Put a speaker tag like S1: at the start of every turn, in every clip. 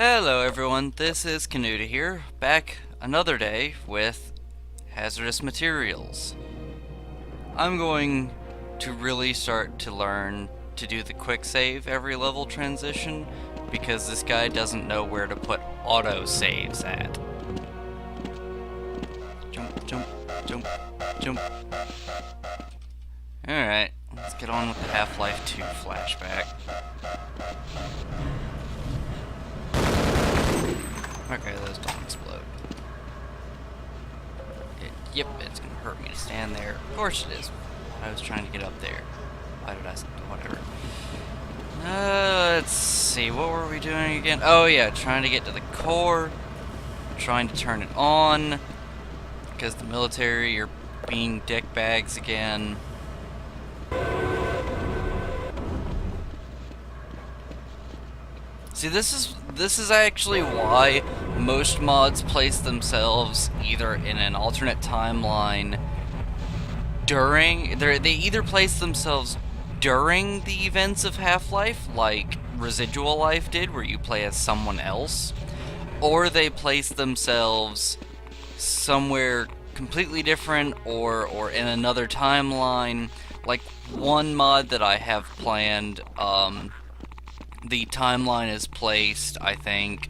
S1: Hello everyone, this is Kenuda here, back another day with Hazardous Materials. I'm going to really start to learn to do the quick save every level transition because this guy doesn't know where to put auto saves at. Jump, jump, jump, jump. Alright, let's get on with the Half-Life 2 flashback. Okay, those don't explode. Yep, it's gonna hurt me to stand there. Of course it is. I was trying to get up there. Why did I say whatever? Let's see, what were we doing again? Oh yeah, trying to get to the core. Trying to turn it on. Because the military are being dickbags again. See, this is actually why most mods place themselves either in an alternate timeline they either place themselves during the events of Half-Life, like Residual Life did, where you play as someone else, or they place themselves somewhere completely different or in another timeline. Like one mod that I have planned, the timeline is placed, I think,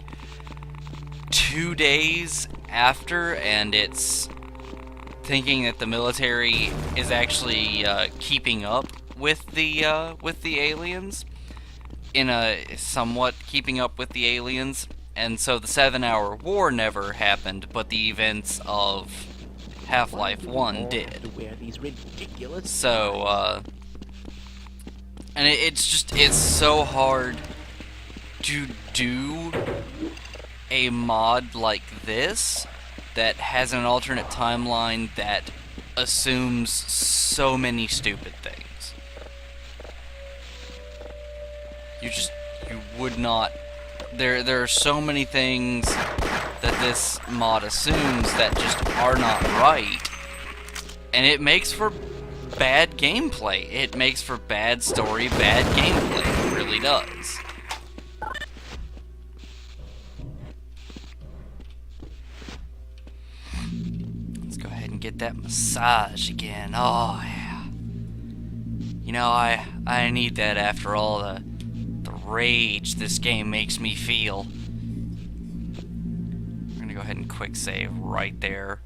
S1: 2 days after, and it's thinking that the military is actually keeping up with the aliens, somewhat keeping up with the aliens, and so the 7-hour war never happened, but the events of Half-Life 1 did. So, and it's so hard to do a mod like this that has an alternate timeline that assumes so many stupid things. You would not. There are so many things that this mod assumes that just are not right, and it makes for bad gameplay. It makes for bad story, bad gameplay. It really does. Let's go ahead and get that massage again. Oh yeah. You know, I need that after all the rage this game makes me feel. We're gonna go ahead and quick save right there.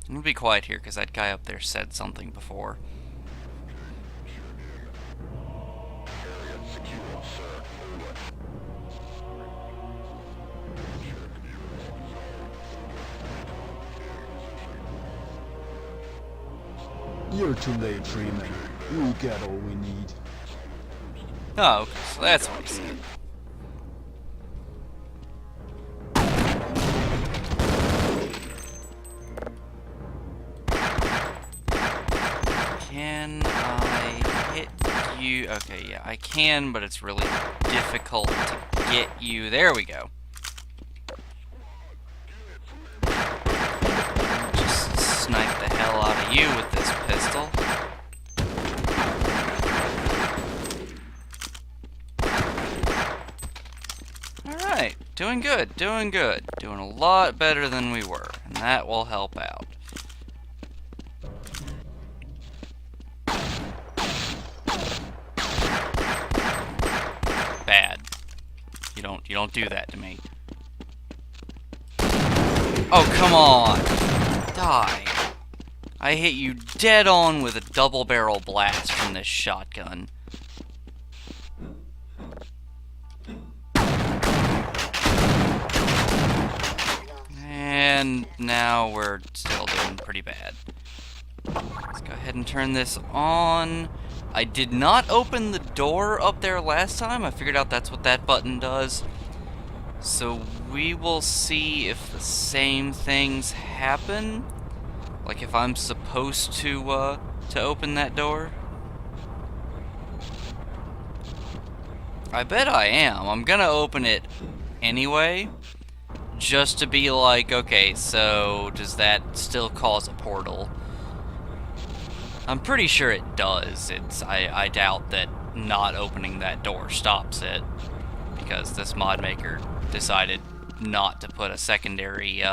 S1: I'm gonna be quiet here because that guy up there said something before.
S2: You're too late, Freeman. We'll get all we need.
S1: Oh, okay, so that's what he said. Can I hit you? Okay, yeah, I can, but it's really difficult to get you. There we go. Just snipe the hell out of you with this pistol. Alright, doing good, doing good. Doing a lot better than we were, and that will help out. Bad. You don't do that to me. Oh, come on! Die. I hit you dead on with a double barrel blast from this shotgun. And now we're still doing pretty bad. Let's go ahead and turn this on. I did not open the door up there last time. I figured out that's what that button does. So we will see if the same things happen. Like if I'm supposed to open that door. I bet I am. I'm gonna open it anyway. Just to be like, okay, so does that still cause a portal? I'm pretty sure it does. I doubt that not opening that door stops it, because this mod maker decided not to put a secondary,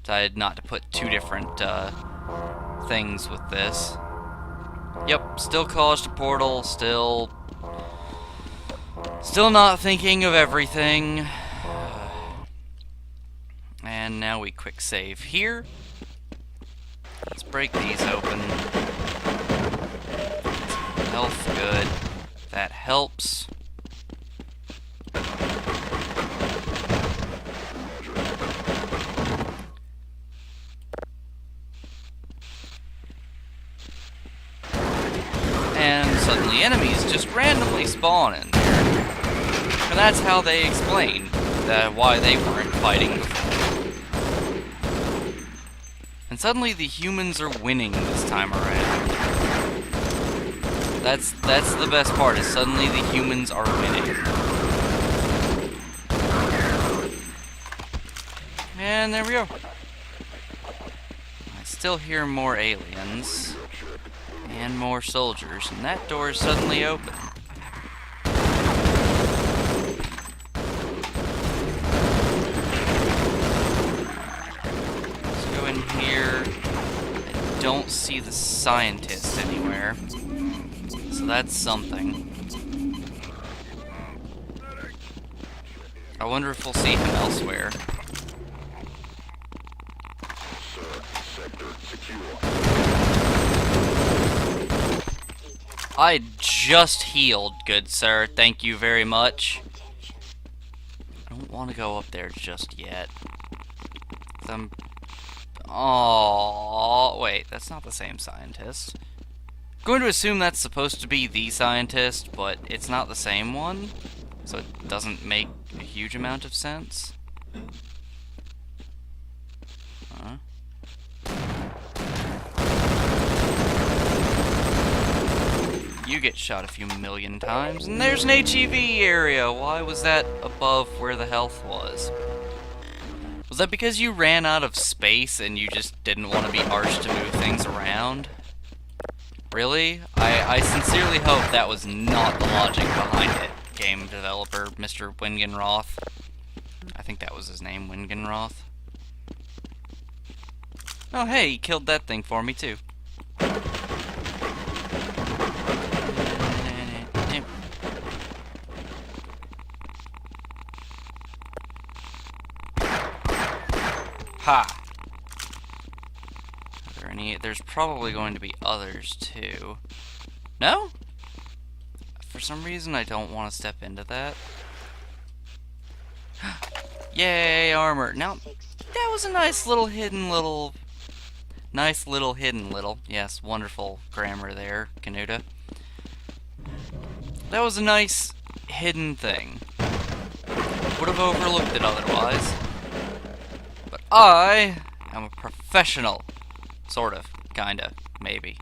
S1: decided not to put two different, things with this. Yep, still caused a portal, still not thinking of everything. And now we quick save here. Let's break these open. Health good. That helps. And suddenly enemies just randomly spawn in there. And that's how they explain why they weren't fighting before. And suddenly the humans are winning this time around. That's the best part, is suddenly the humans are winning. And there we go. I still hear more aliens. And more soldiers, and that door is suddenly open. Let's go in here. I don't see the scientist anywhere, so that's something. I wonder if we'll see him elsewhere. I just healed, good sir. Thank you very much. I don't want to go up there just yet. Oh, wait, that's not the same scientist. I'm going to assume that's supposed to be the scientist, but it's not the same one, so it doesn't make a huge amount of sense. Huh? You get shot a few million times, and there's an HEV area. Why was that above where the health was? Was that because you ran out of space and you just didn't want to be harsh to move things around? Really? I sincerely hope that was not the logic behind it, game developer Mr. Wingenroth. I think that was his name, Wingenroth. Oh hey, he killed that thing for me too. Ha! Are there any? There's probably going to be others too. No? For some reason I don't want to step into that. Yay, armor. Now, that was a nice little hidden little... Yes, wonderful grammar there, Kenuda. That was a nice hidden thing. Would have overlooked it otherwise. But I am a professional. Sort of. Kinda. Maybe.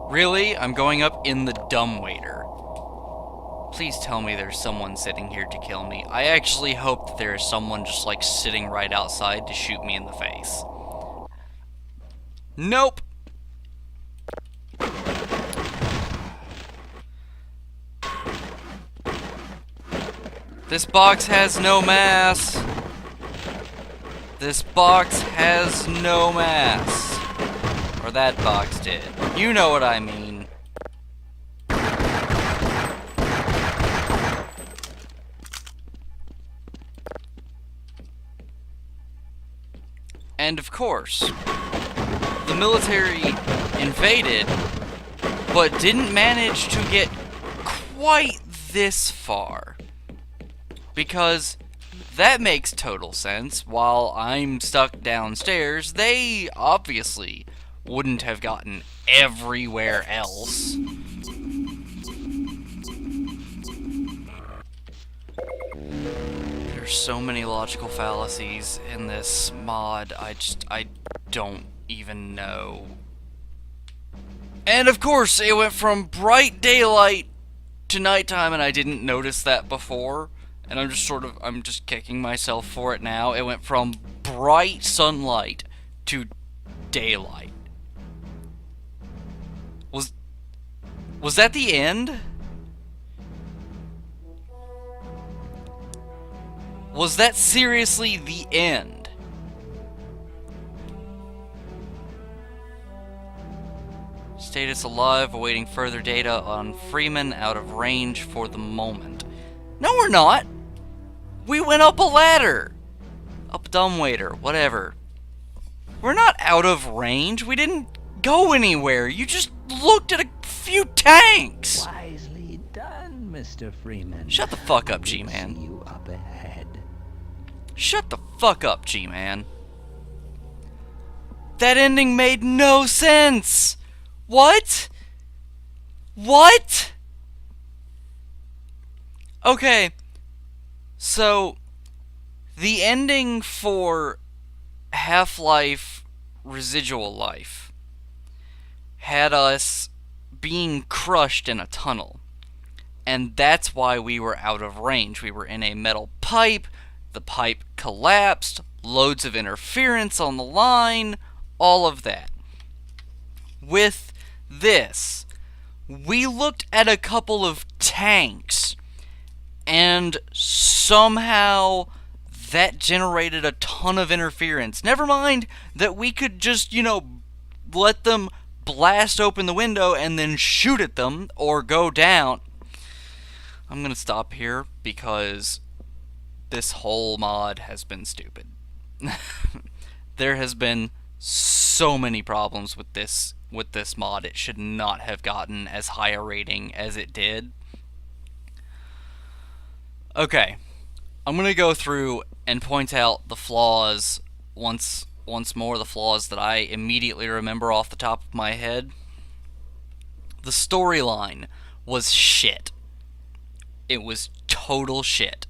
S1: Really? I'm going up in the dumbwaiter. Please tell me there's someone sitting here to kill me. I actually hope that there is someone just like sitting right outside to shoot me in the face. Nope! This box has no mass. This box has no mass. Or that box did. You know what I mean. And of course, the military invaded, but didn't manage to get quite this far. Because that makes total sense. While I'm stuck downstairs, they obviously wouldn't have gotten everywhere else. There's so many logical fallacies in this mod, I don't even know. And of course, it went from bright daylight to nighttime, and I didn't notice that before. And I'm just kicking myself for it now. It went from bright sunlight to daylight. Was that the end? Was that seriously the end? Status alive, awaiting further data on Freeman, out of range for the moment. No, we're not! We went up a ladder! Up a dumbwaiter, whatever. We're not out of range. We didn't go anywhere. You just looked at a few tanks!
S3: Wisely done, Mr. Freeman.
S1: Shut the fuck up,
S3: We'll
S1: G-Man.
S3: see you up ahead.
S1: Shut the fuck up, G-Man. That ending made no sense! What? What? Okay, so the ending for Half-Life Residual Life had us being crushed in a tunnel. And that's why we were out of range. We were in a metal pipe, the pipe collapsed, loads of interference on the line, all of that. With this, we looked at a couple of tanks, and somehow that generated a ton of interference. Never mind that we could just, let them blast open the window and then shoot at them or go down. I'm gonna stop here because this whole mod has been stupid. There has been so many problems with this mod. It should not have gotten as high a rating as it did. Okay, I'm gonna go through and point out the flaws once more, the flaws that I immediately remember off the top of my head. The storyline was shit. It was total shit.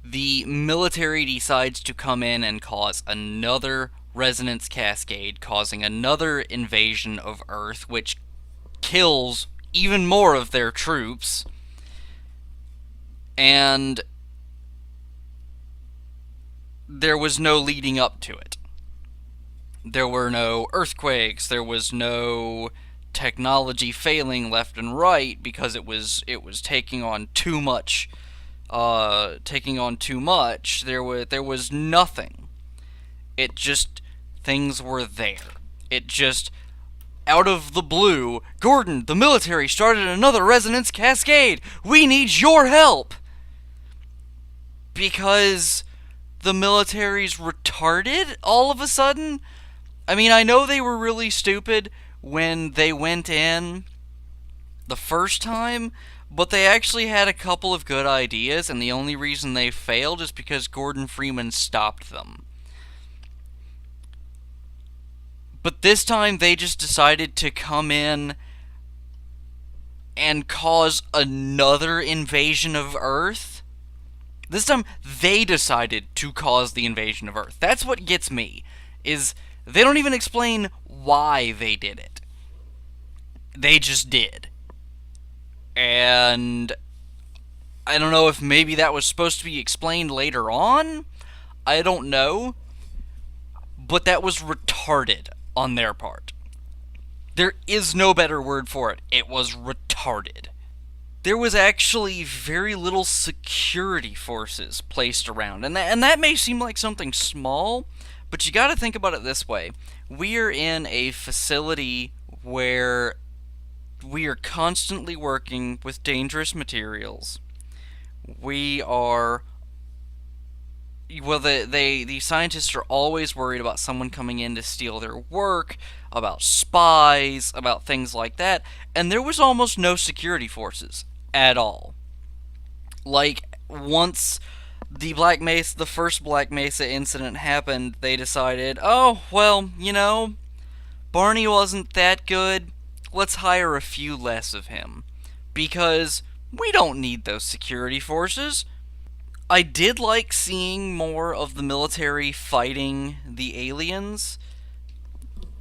S1: The military decides to come in and cause another resonance cascade, causing another invasion of Earth, which kills even more of their troops. And there was no leading up to it. There were no earthquakes, there was no technology failing left and right because it was taking on too much. There was nothing. It just, things were there. It just, out of the blue, Gordon, the military started another resonance cascade. We need your help. Because the military's retarded all of a sudden? I mean, I know they were really stupid when they went in the first time, but they actually had a couple of good ideas, and the only reason they failed is because Gordon Freeman stopped them. But this time they just decided to come in and cause another invasion of Earth. This time they decided to cause the invasion of Earth. That's what gets me, is they don't even explain why they did it. They just did. And I don't know if maybe that was supposed to be explained later on. I don't know. But that was retarded on their part. There is no better word for it. It was retarded. There was actually very little security forces placed around. And that may seem like something small, but you gotta think about it this way. We are in a facility where we are constantly working with dangerous materials. We are... Well, the scientists are always worried about someone coming in to steal their work, about spies, about things like that, and there was almost no security forces at all. Like, once the first Black Mesa incident happened, they decided, oh, well, Barney wasn't that good, let's hire a few less of him, because we don't need those security forces. I did like seeing more of the military fighting the aliens.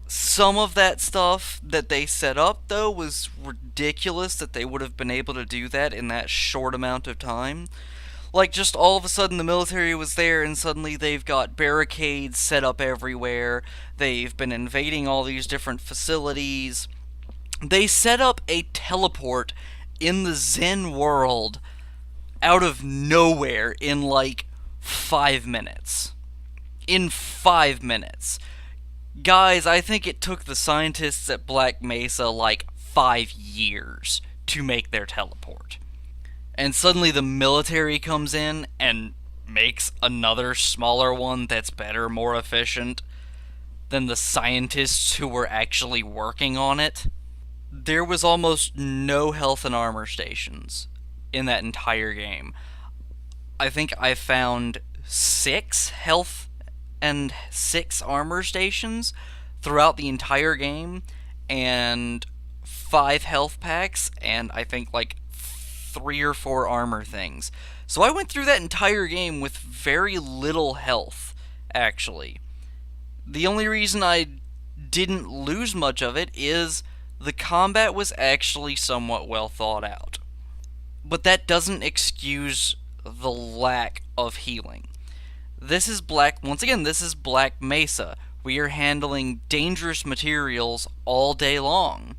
S1: Some of that stuff that they set up, though, was ridiculous that they would have been able to do that in that short amount of time. Like, just all of a sudden the military was there and suddenly they've got barricades set up everywhere. They've been invading all these different facilities. They set up a teleport in the Zen world out of nowhere in like 5 minutes. In 5 minutes. Guys, I think it took the scientists at Black Mesa like 5 years to make their teleport. And suddenly the military comes in and makes another smaller one that's better, more efficient than the scientists who were actually working on it. There was almost no health and armor stations in that entire game. I think I found 6 health and 6 armor stations throughout the entire game, and 5 health packs, and I think like 3 or 4 armor things. So I went through that entire game with very little health, actually. The only reason I didn't lose much of it is the combat was actually somewhat well thought out. But that doesn't excuse the lack of healing. This is once again, this is Black Mesa. We are handling dangerous materials all day long.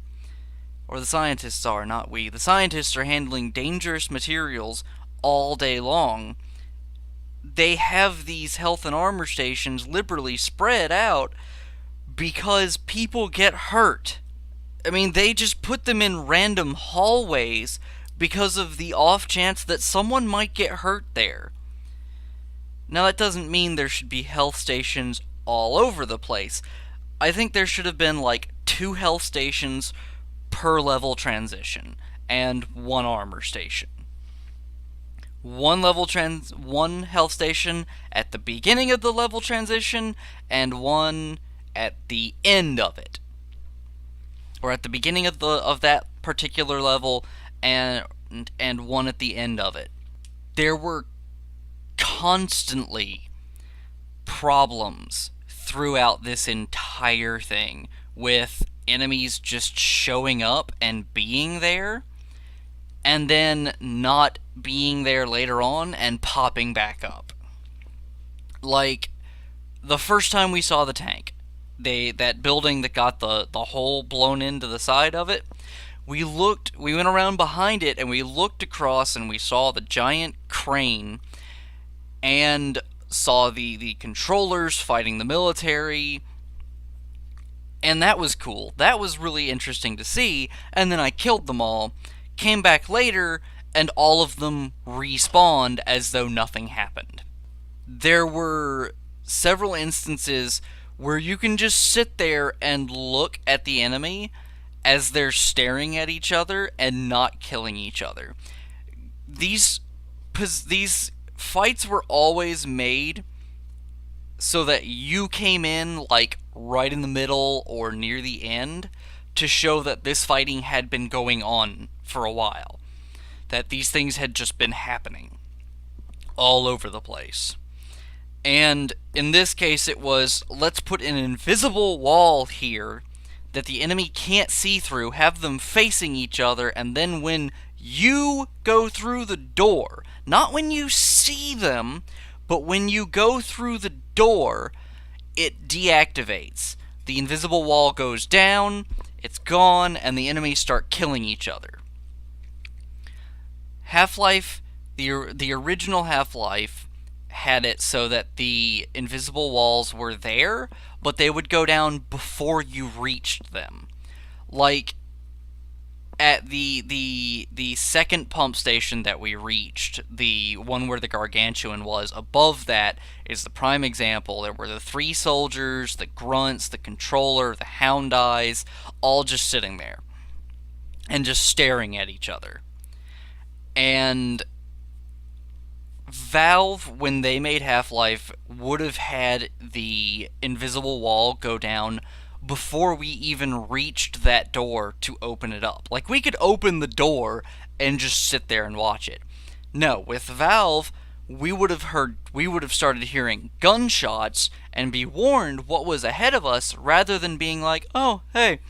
S1: Or the scientists are, not we. The scientists are handling dangerous materials all day long. They have these health and armor stations liberally spread out because people get hurt. I mean, they just put them in random hallways because of the off chance that someone might get hurt there. Now, that doesn't mean there should be health stations all over the place. I think there should have been like 2 health stations per level transition and 1 armor station. One health station at the beginning of the level transition and 1 at the end of it. Or at the beginning of that particular level and 1 at the end of it. There were constantly problems throughout this entire thing with enemies just showing up and being there and then not being there later on and popping back up. Like the first time we saw the tank, that building that got the hole blown into the side of it, we went around behind it and we looked across and we saw the giant crane and saw the controllers fighting the military, and that was cool. That was really interesting to see, and then I killed them all, came back later, and all of them respawned as though nothing happened. There were several instances where you can just sit there and look at the enemy as they're staring at each other and not killing each other. These fights were always made so that you came in like right in the middle or near the end to show that this fighting had been going on for a while. That these things had just been happening all over the place. And in this case it was, let's put an invisible wall here that the enemy can't see through, have them facing each other, and then when you go through the door, not when you see them, but when you go through the door, it deactivates. The invisible wall goes down, it's gone, and the enemies start killing each other. Half-Life, the original Half-Life, had it so that the invisible walls were there, but they would go down before you reached them. Like, at the second pump station that we reached, the one where the Gargantuan was, above that is the prime example. There were the 3 soldiers, the grunts, the controller, the hound eyes, all just sitting there and just staring at each other. And Valve, when they made Half-Life, would have had the invisible wall go down before we even reached that door to open it up. Like, we could open the door and just sit there and watch it. No, with Valve, we would have started hearing gunshots and be warned what was ahead of us, rather than being like, oh, hey,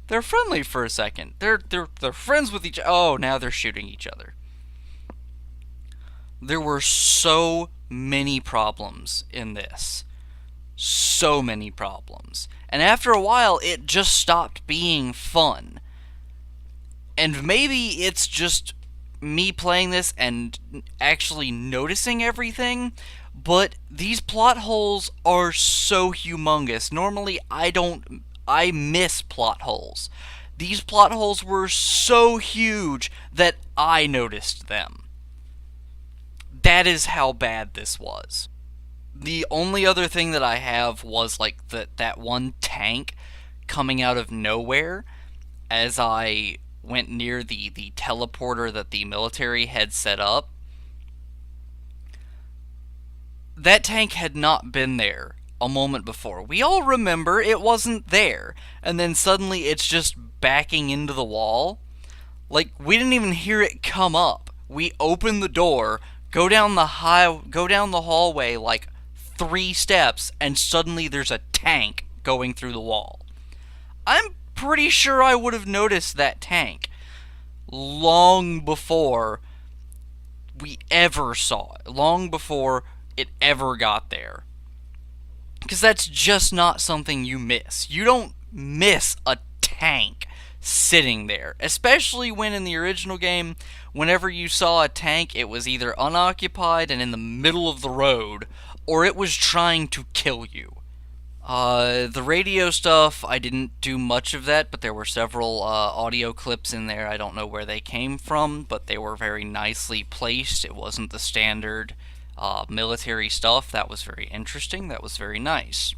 S1: they're friendly for a second. They're friends with each other. Oh, now they're shooting each other. There were so many problems in this. So many problems. And after a while, it just stopped being fun. And maybe it's just me playing this and actually noticing everything, but these plot holes are so humongous. Normally, I miss plot holes. These plot holes were so huge that I noticed them. That is how bad this was. The only other thing that I have was like that one tank coming out of nowhere as I went near the teleporter that the military had set up. That tank had not been there a moment before. We all remember it wasn't there, and then suddenly it's just backing into the wall. Like, we didn't even hear it come up. We open the door, go down the hallway like 3 steps, and suddenly there's a tank going through the wall. I'm pretty sure I would have noticed that tank long before we ever saw it, long before it ever got there. Because that's just not something you miss. You don't miss a tank sitting there, especially when in the original game, whenever you saw a tank, it was either unoccupied and in the middle of the road, or it was trying to kill you. The radio stuff, I didn't do much of that, but there were several audio clips in there. I don't know where they came from, but they were very nicely placed. It wasn't the standard military stuff. That was very interesting. That was very nice.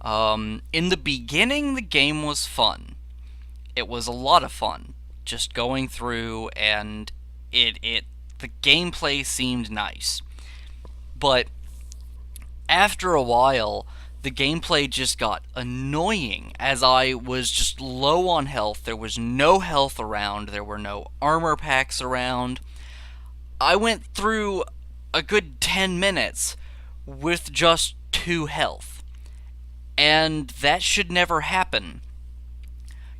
S1: In the beginning, the game was fun. It was a lot of fun, just going through, and the gameplay seemed nice. But after a while, the gameplay just got annoying as I was just low on health. There was no health around. There were no armor packs around. I went through a good 10 minutes with just 2 health. And that should never happen.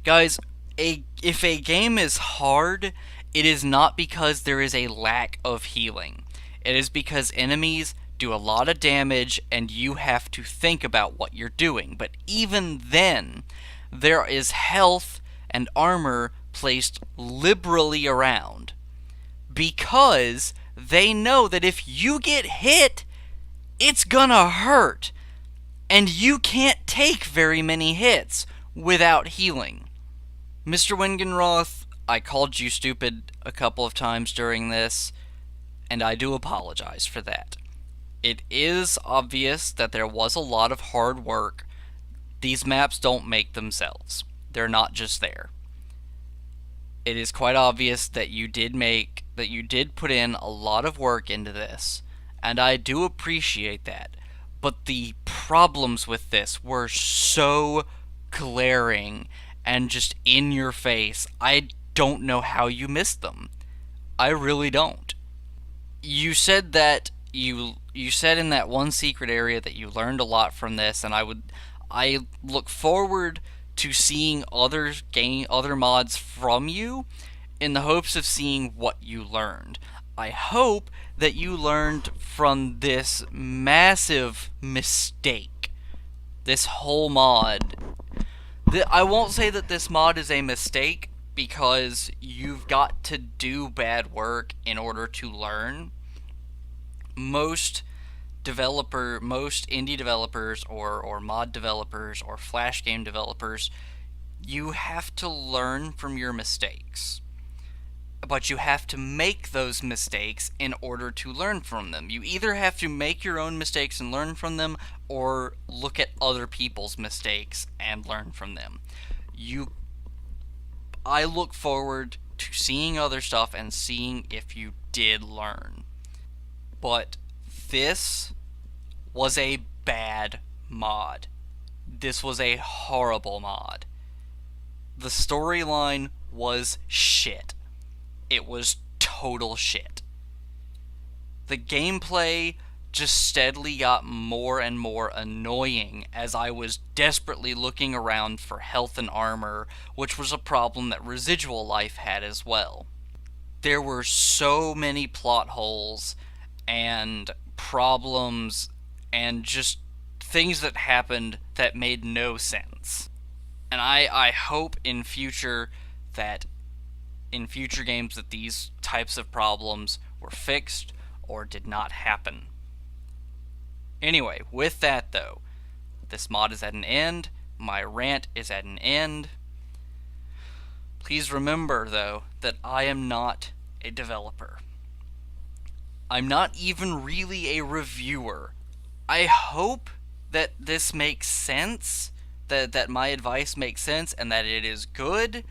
S1: Guys, if a game is hard, it is not because there is a lack of healing. It is because enemies do a lot of damage and you have to think about what you're doing. But even then, there is health and armor placed liberally around. Because they know that if you get hit, it's gonna hurt. And you can't take very many hits without healing. Mr. Wingenroth, I called you stupid a couple of times during this, and I do apologize for that. It is obvious that there was a lot of hard work. These maps don't make themselves. They're not just there. It is quite obvious that you did put in a lot of work into this, and I do appreciate that. But the problems with this were so glaring and just in your face. I don't know how you missed them. I really don't. You said that you said in that one secret area that you learned a lot from this, and I look forward to seeing other mods from you in the hopes of seeing what you learned. I hope that you learned from this massive mistake. This whole mod. I won't say that this mod is a mistake, because you've got to do bad work in order to learn. Most indie developers or mod developers or flash game developers, you have to learn from your mistakes. But you have to make those mistakes in order to learn from them. You either have to make your own mistakes and learn from them, or look at other people's mistakes and learn from them. I look forward to seeing other stuff and seeing if you did learn. But this was a bad mod. This was a horrible mod. The storyline was shit. It was total shit. The gameplay just steadily got more and more annoying as I was desperately looking around for health and armor, which was a problem that Residual Life had as well. There were so many plot holes and problems and just things that happened that made no sense. And I hope in future that in future games that these types of problems were fixed or did not happen. Anyway, with that though, this mod is at an end, my rant is at an end. Please remember though that I am not a developer. I'm not even really a reviewer. I hope that this makes sense, that my advice makes sense and that it is good,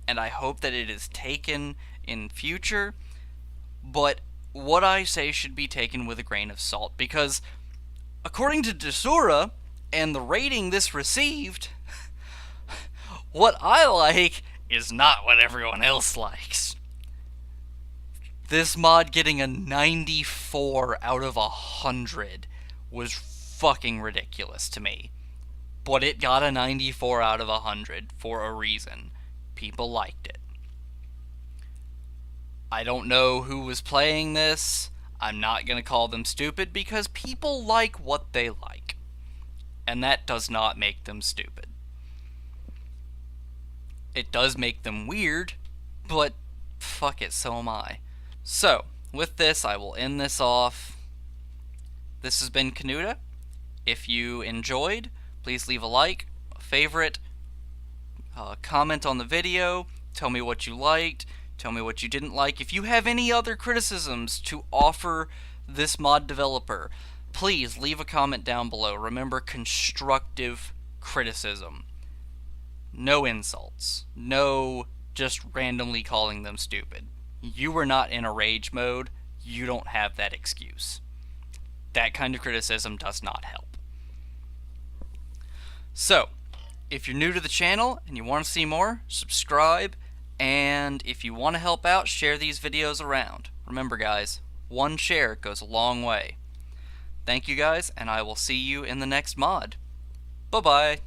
S1: and I hope that it is taken in future, but what I say should be taken with a grain of salt, because according to Desura and the rating this received, what I like is not what everyone else likes. This mod getting a 94 out of 100 was fucking ridiculous to me. But it got a 94 out of 100 for a reason. People liked it. I don't know who was playing this. I'm not going to call them stupid because people like what they like. And that does not make them stupid. It does make them weird, but fuck it, so am I. So, with this, I will end this off. This has been Kenuda. If you enjoyed, please leave a like, a favorite, comment on the video, tell me what you liked, tell me what you didn't like. If you have any other criticisms to offer this mod developer, please leave a comment down below. Remember, constructive criticism. No insults. No just randomly calling them stupid. You were not in a rage mode. You don't have that excuse. That kind of criticism does not help. So, if you're new to the channel and you want to see more, subscribe. And if you want to help out, share these videos around. Remember guys, one share goes a long way. Thank you guys, and I will see you in the next mod. Bye-bye.